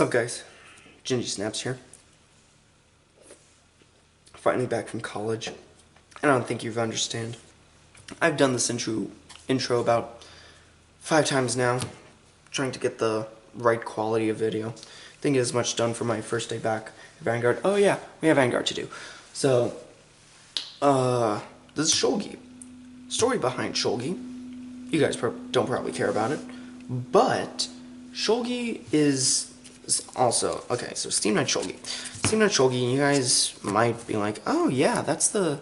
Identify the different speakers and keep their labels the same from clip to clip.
Speaker 1: What's up, guys? Gingy Snaps here. Finally back from college. I don't think you've understand. I've done this intro about 5 times now, trying to get the right quality of video. I think as much done for my first day back at Vanguard. Oh yeah, we have Vanguard to do. So, this is Shulgi. Story behind Shulgi. You guys don't probably care about it, but Shulgi is also okay. So Steam Night Shulgi, you guys might be like, oh yeah, that's the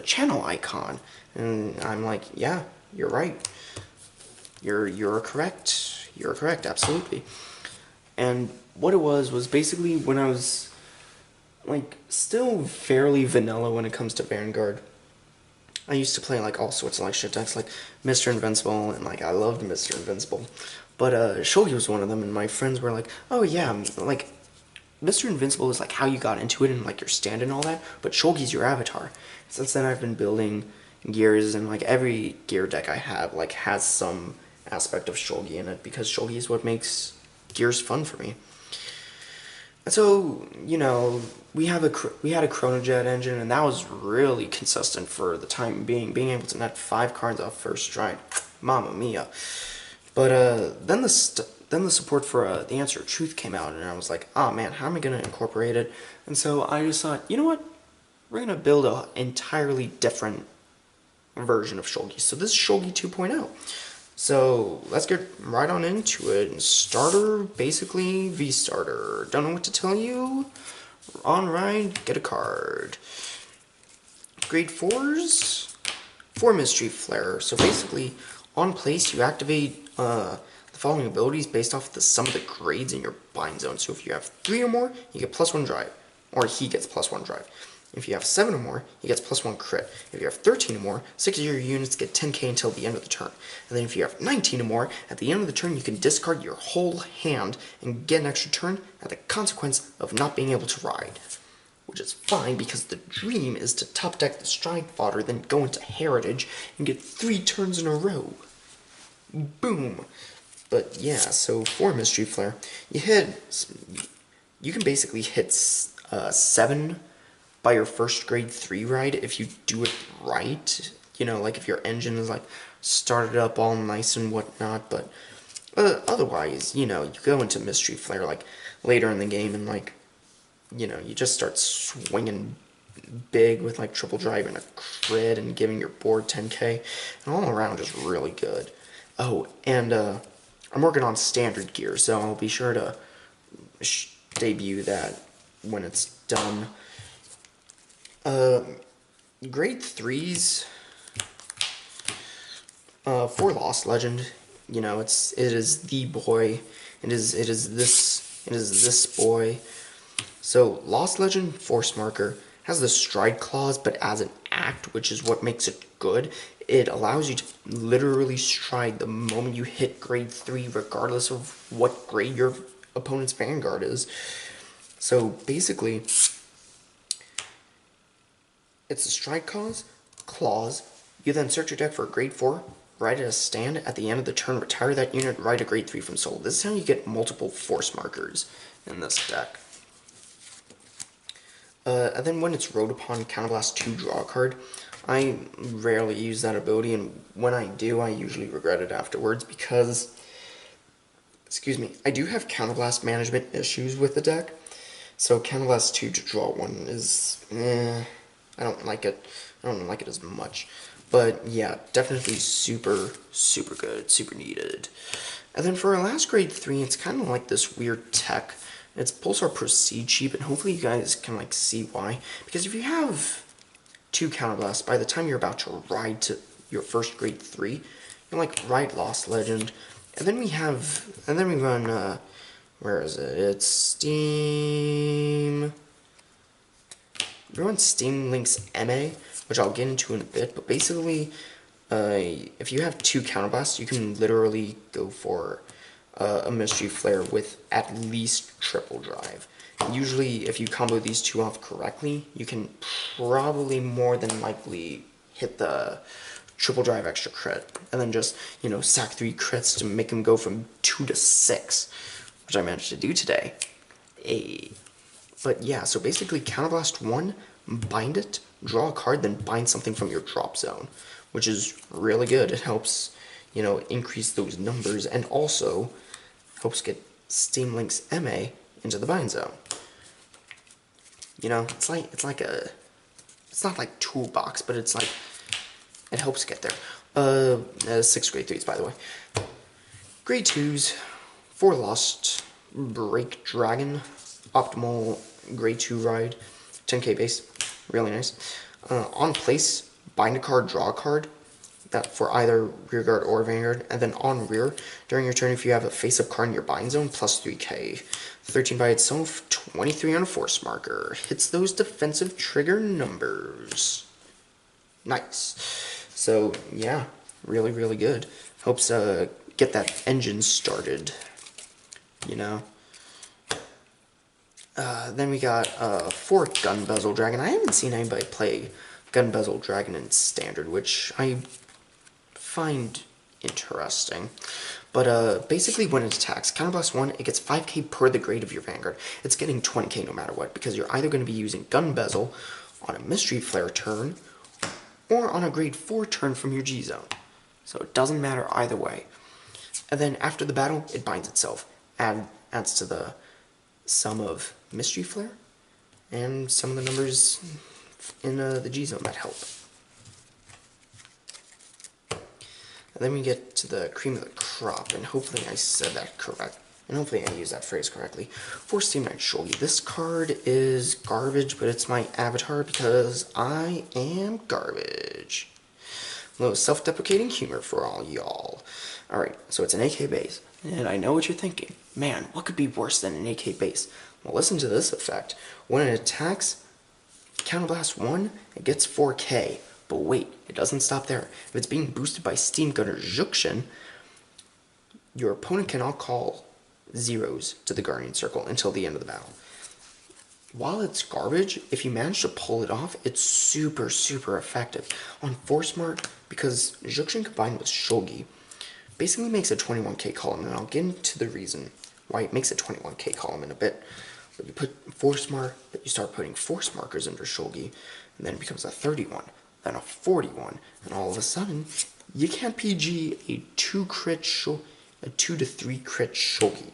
Speaker 1: channel icon, and I'm like, yeah, you're right. You're correct. You're correct, absolutely. And what it was basically when I was like still fairly vanilla when it comes to Vanguard. I used to play like all sorts of like shit decks like Mr. Invincible, and like I loved Mr. Invincible. But Shulgi was one of them, and my friends were like, oh yeah, like Mr. Invincible is like how you got into it and like your stand and all that, but Shulgi's your avatar. Since then I've been building gears, and like every gear deck I have like has some aspect of Shulgi in it, because Shulgi is what makes gears fun for me. And so, you know, we had a Chronojet engine, and that was really consistent for the time being able to net 5 cards off first strike. Mamma mia. But then the support for the Answer of Truth came out, and I was like, oh man, how am I going to incorporate it? And so I just thought, you know what? We're going to build an entirely different version of Shulgi. So this is Shulgi 2.0. So let's get right on into it. Starter, basically V-Starter. Don't know what to tell you. On ride, get a card. Grade 4s, 4 Mystery Flare. So basically, on place, you activate the following abilities based off the sum of the grades in your bind zone. So if you have 3 or more, you get +1 drive, or he gets +1 drive. If you have 7 or more, he gets +1 crit. If you have 13 or more, 6 of your units get 10k until the end of the turn. And then if you have 19 or more, at the end of the turn you can discard your whole hand and get an extra turn at the consequence of not being able to ride. Which is fine, because the dream is to top deck the stride fodder, then go into Heritage and get 3 turns in a row. Boom! But yeah, so for Mystery Flare, you can basically hit 7 by your first grade 3 ride if you do it right. You know, like if your engine is like started up all nice and whatnot, but otherwise, you know, you go into Mystery Flare like later in the game, and like, you know, you just start swinging big with like triple drive and a crit and giving your board 10k, and all around just really good. Oh, and I'm working on standard gear, so I'll be sure to debut that when it's done. Grade 3s, for Lost Legend, you know, it is the boy. It is this boy. So Lost Legend Force Marker has the stride clause, but as an act, which is what makes it good. It allows you to literally stride the moment you hit grade 3, regardless of what grade your opponent's Vanguard is. So basically, it's a stride clause. You then search your deck for a grade 4, ride it as stand. At the end of the turn, retire that unit, ride a grade 3 from soul. This is how you get multiple force markers in this deck. And then when it's Road Upon Counterblast 2, draw a card. I rarely use that ability, and when I do, I usually regret it afterwards, because, excuse me, I do have Counterblast management issues with the deck. So Counterblast 2 to draw 1 is, I don't like it. I don't like it as much. But yeah, definitely super good, super needed. And then for our last grade 3, it's kind of like this weird tech. It's Pulsar Proceed cheap, and hopefully you guys can like see why. Because if you have 2 Counterblasts, by the time you're about to ride to your first grade 3, you like ride Lost Legend. And then we run, where is it? It's Steam. We run Steam Link's MA, which I'll get into in a bit, but basically, if you have 2 Counterblasts, you can literally go for a Mystery Flare with at least triple drive. Usually, if you combo these 2 off correctly, you can probably more than likely hit the triple drive extra crit, and then just, you know, sack 3 crits to make them go from 2 to 6, which I managed to do today. But yeah, so basically Counterblast 1, bind it, draw a card, then bind something from your drop zone, which is really good. It helps, you know, increase those numbers, and also helps get Steam Link's MA into the bind zone. You know, it's not like toolbox, but it's like, it helps get there. 6 grade 3s, by the way. Grade 2s, 4 Lost, Break Dragon, Optimal grade 2 ride, 10k base, really nice. On place, bind a card, draw a card, that for either rearguard or Vanguard, and then on rear, during your turn if you have a face-up card in your bind zone, plus 3k. 13 by itself, 23 on a force marker. Hits those defensive trigger numbers. Nice. So, yeah, really, really good. Helps get that engine started, you know. Then we got 4 Gun Bezel Dragon. I haven't seen anybody play Gun Bezel Dragon in Standard, which I find interesting. But basically when it attacks, Counterblast 1, it gets 5k per the grade of your Vanguard. It's getting 20k no matter what, because you're either going to be using Gun Bezel on a Mystery Flare turn, or on a grade 4 turn from your G-Zone. So it doesn't matter either way. And then after the battle, it binds itself. Adds to the sum of Mystery Flare, and some of the numbers in the G-Zone that help. And then we get to the cream of the crop, and hopefully I said that correct, and hopefully I used that phrase correctly. For Steam Knight Shulgi, this card is garbage, but it's my avatar because I am garbage. A little self-deprecating humor for all y'all. Alright, so it's an AK base, and I know what you're thinking. Man, what could be worse than an AK base? Well, listen to this effect. When it attacks, Counterblast 1, it gets 4k. But wait, it doesn't stop there. If it's being boosted by Steam Gunner Jukshin, your opponent cannot call zeros to the Guardian Circle until the end of the battle. While it's garbage, if you manage to pull it off, it's super, super effective. On Force Mark, because Jukshin combined with Shulgi basically makes a 21k column, and I'll get into the reason why it makes a 21k column in a bit. But you put Force Mark, but you start putting Force Markers under Shulgi, and then it becomes a 31. Then a 41, and all of a sudden, you can't PG a 2 to 3 crit Shulgi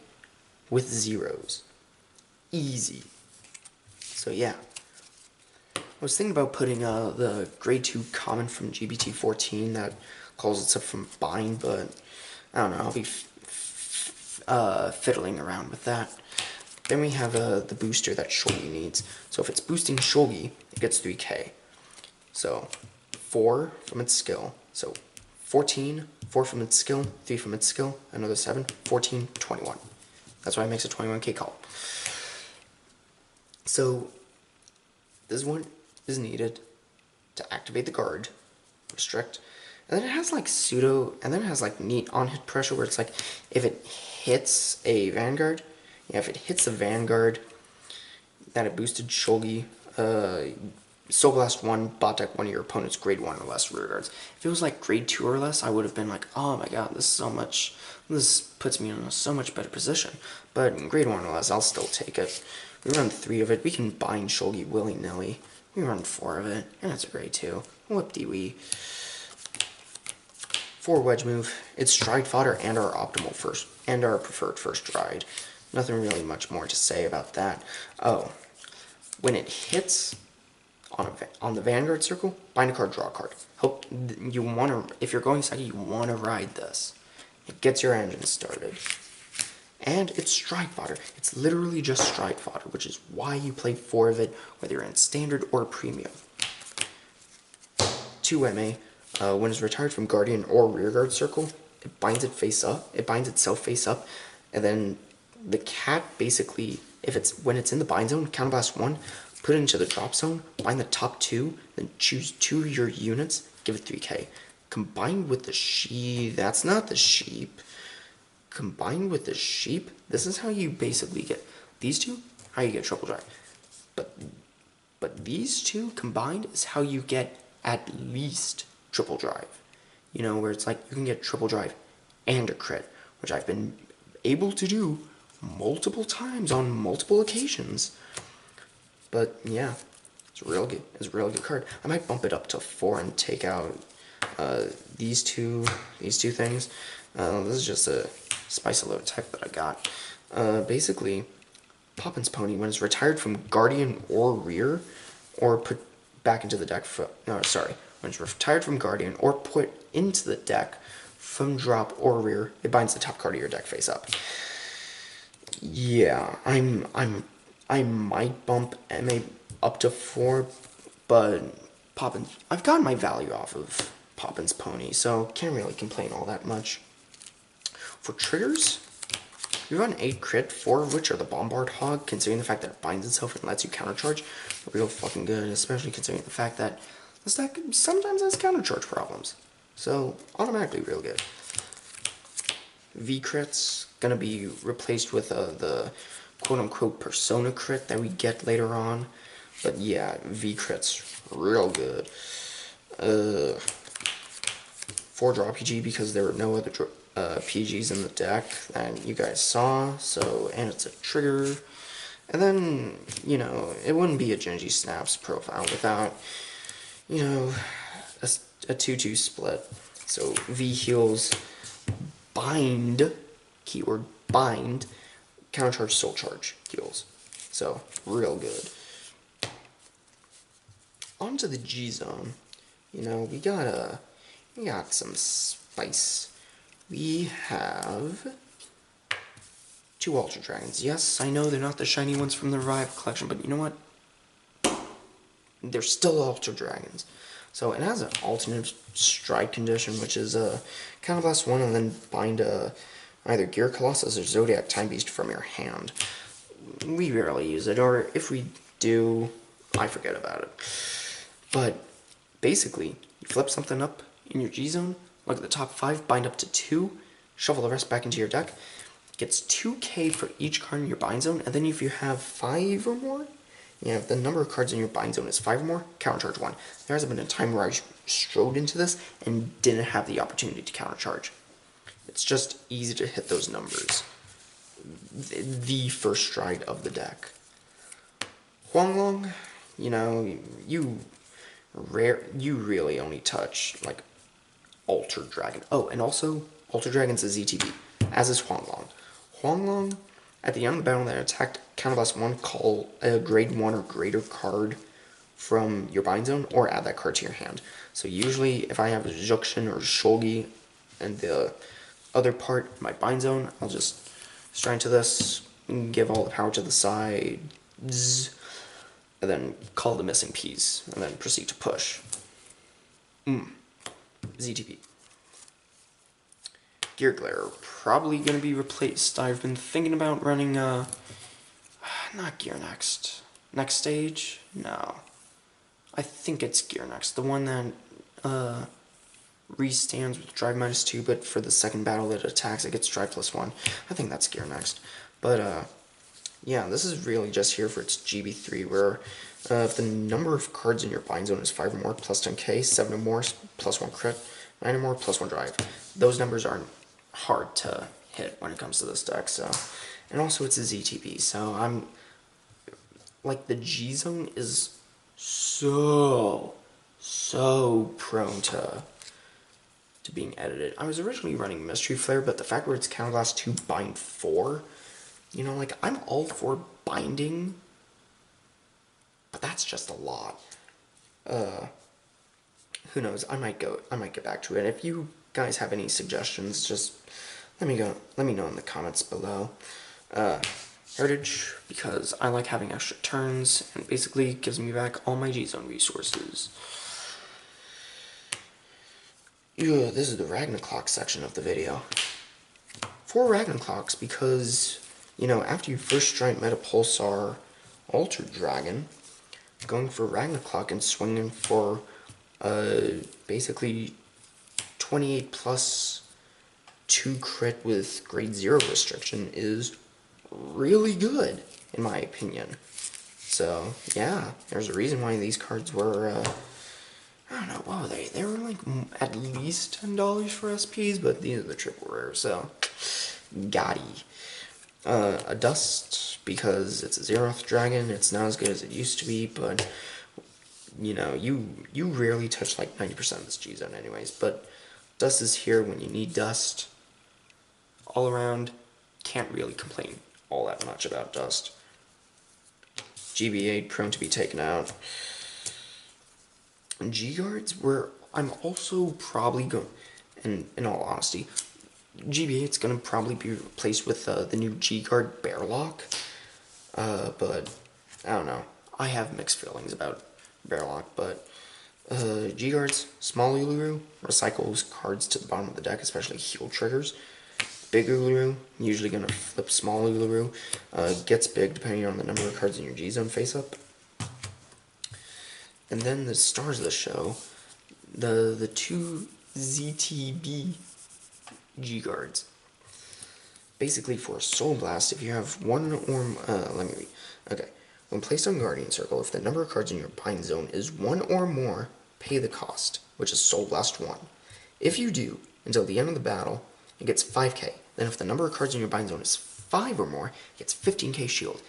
Speaker 1: with zeros. Easy. So yeah. I was thinking about putting the grade 2 common from GBT14 that calls itself from Bind, but I don't know, I'll be fiddling around with that. Then we have the booster that Shulgi needs. So if it's boosting Shulgi, it gets 3k. So 4 from its skill. So 14, 4 from its skill, 3 from its skill, another 7, 14, 21. That's why it makes a 21k call. So this one is needed to activate the guard, restrict, and then it has like pseudo, and then it has like neat on-hit pressure where it's like if it hits a Vanguard, yeah, if it hits the Vanguard that it boosted Shulgi, Soul Blast 1, bot deck one of your opponent's grade 1 or less rear guards. If it was like grade 2 or less, I would have been like, oh my god, this puts me in a so much better position. But in grade 1 or less, I'll still take it. We run 3 of it, we can bind Shulgi willy-nilly. We run 4 of it, and it's a grade 2. Whoop-dee-wee. 4 wedge move. It's stride fodder and our optimal first, and our preferred first ride. Nothing really much more to say about that. Oh, when it hits on the Vanguard circle, bind a card, draw a card. If you're going second, you want to ride this. It gets your engine started. And it's stride fodder. It's literally just stride fodder, which is why you play 4 of it, whether you're in standard or premium. 2 MA, when it's retired from Guardian or Rearguard circle, it binds it face up. It binds itself face up, and then the cat basically, when it's in the bind zone, counterblast 1, put it into the drop zone, bind the top 2, then choose 2 of your units, give it 3k. Combined with the sheep, that's not the sheep. Combined with the sheep, this is how you basically get these 2, how you get triple drive. But these 2 combined is how you get at least triple drive. You know, where it's like you can get triple drive and a crit, which I've been able to do multiple times on multiple occasions. But yeah, it's real good. It's a real good card. I might bump it up to 4 and take out these two things. This is just a spice a load type that I got. Basically, Poppin's Pony, when it's retired from Guardian or Rear, or put back into the deck when it's retired from Guardian or put into the deck from drop or rear, it binds the top card of your deck face up. Yeah, I might bump MA up to 4, but I've gotten my value off of Poppin's Pony, so can't really complain all that much. For triggers, we run 8 crit, 4 of which are the Bombard Hog, considering the fact that it binds itself and lets you countercharge. Real fucking good, especially considering the fact that this deck sometimes has countercharge problems. So, automatically real good. V-crit's gonna be replaced with the quote-unquote Persona crit that we get later on. But yeah, V-crit's real good. 4-draw PG because there were no other PGs in the deck that you guys saw, so, and it's a trigger. And then, you know, it wouldn't be a Genji Snaps profile without, you know, a 2-2 split. So V heals, bind, keyword bind, countercharge, soul charge heals. So, real good. On to the G zone. You know, we got some spice. We have 2 Ultra Dragons. Yes, I know they're not the shiny ones from the Revive collection, but you know what? They're still Ultra Dragons. So it has an alternate strike condition, which is counterblast 1 and then bind either Gear Colossus or Zodiac Time Beast from your hand. We rarely use it, or if we do, I forget about it. But basically, you flip something up in your G zone, look at the top 5, bind up to 2, shuffle the rest back into your deck. Gets 2k for each card in your bind zone, and then if you have 5 or more, if the number of cards in your bind zone is 5 or more, countercharge 1. There hasn't been a time where I strode into this and didn't have the opportunity to countercharge. It's just easy to hit those numbers. The first stride of the deck. Huanglong, you know, you really only touch, like, Ultra Dragon. Oh, and also, Ultra Dragon's a ZTB, as is Huanglong. Huanglong, at the end of the battle that attacked, counterblast 1, call a grade 1 or greater card from your bind zone, or add that card to your hand. So usually, if I have a Juxin or Shulgi, and the other part, my bind zone, I'll just stride into this, give all the power to the sides, and then call the missing piece, and then proceed to push. ZTP. Gear Glare, probably going to be replaced. I've been thinking about running, not Gear Next. Next Stage? No. I think it's Gear Next. The one that, restands with Drive -2, but for the second battle that attacks, it gets Drive +1. I think that's Gear Next. But, yeah, this is really just here for its GB3, where, if the number of cards in your bind zone is 5 or more, plus 10k, 7 or more, plus 1 crit, 9 or more, plus 1 drive. Those numbers aren't hard to hit when it comes to this deck, so. And also it's a ZTB, so I'm, like, the G zone is so prone to being edited. I was originally running Mystery Flare, but the fact where it's counterblast 2, bind 4, you know, like, I'm all for binding, but that's just a lot. Who knows? I might get back to it. If you guys have any suggestions, just let me know in the comments below. Heritage, because I like having extra turns, and basically gives me back all my G-Zone resources. Yeah, this is the Ragnarok section of the video. 4 Ragnarocks, because, you know, after you first strike Meta Pulsar Ultra Dragon, going for Ragnarok and swinging for basically 28 plus 2 crit with grade 0 restriction is really good, in my opinion. So, yeah, there's a reason why these cards were, I don't know, what were they? They were like at least $10 for SPs, but these are the triple rares, so, Gotti. A Dust, because it's a Zeroth Dragon. It's not as good as it used to be, but you know, you rarely touch like 90% of this G-Zone anyways, but Dust is here when you need Dust. All around, can't really complain all that much about Dust. GB8, prone to be taken out. And G-Guards, where I'm also probably going, and in all honesty, GB8's going to probably be replaced with the new G-Guard Bearlock. But, I don't know. I have mixed feelings about Bearlock, but G-Guards, small Uluru, recycles cards to the bottom of the deck, especially heal triggers. Big Uluru, usually going to flip small Uluru. Gets big depending on the number of cards in your G-Zone face-up. And then the stars of the show, the two ZTB G-Guards. Basically for Soul Blast, if you have one or, let me read. Okay. When placed on Guardian Circle, if the number of cards in your bind zone is 1 or more, pay the cost, which is Soul Blast 1. If you do, until the end of the battle, it gets 5k. Then if the number of cards in your bind zone is 5 or more, it gets 15k shield.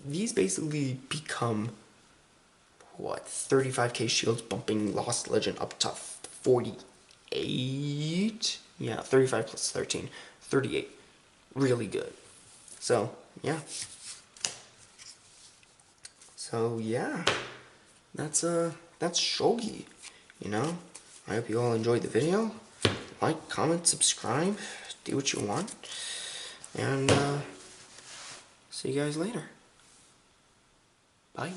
Speaker 1: These basically become, what, 35k shields, bumping Lost Legend up to 48? Yeah, 35 plus 13, 38. Really good. So, yeah. So yeah, that's Shulgi, you know. I hope you all enjoyed the video. Like, comment, subscribe, do what you want, and see you guys later. Bye.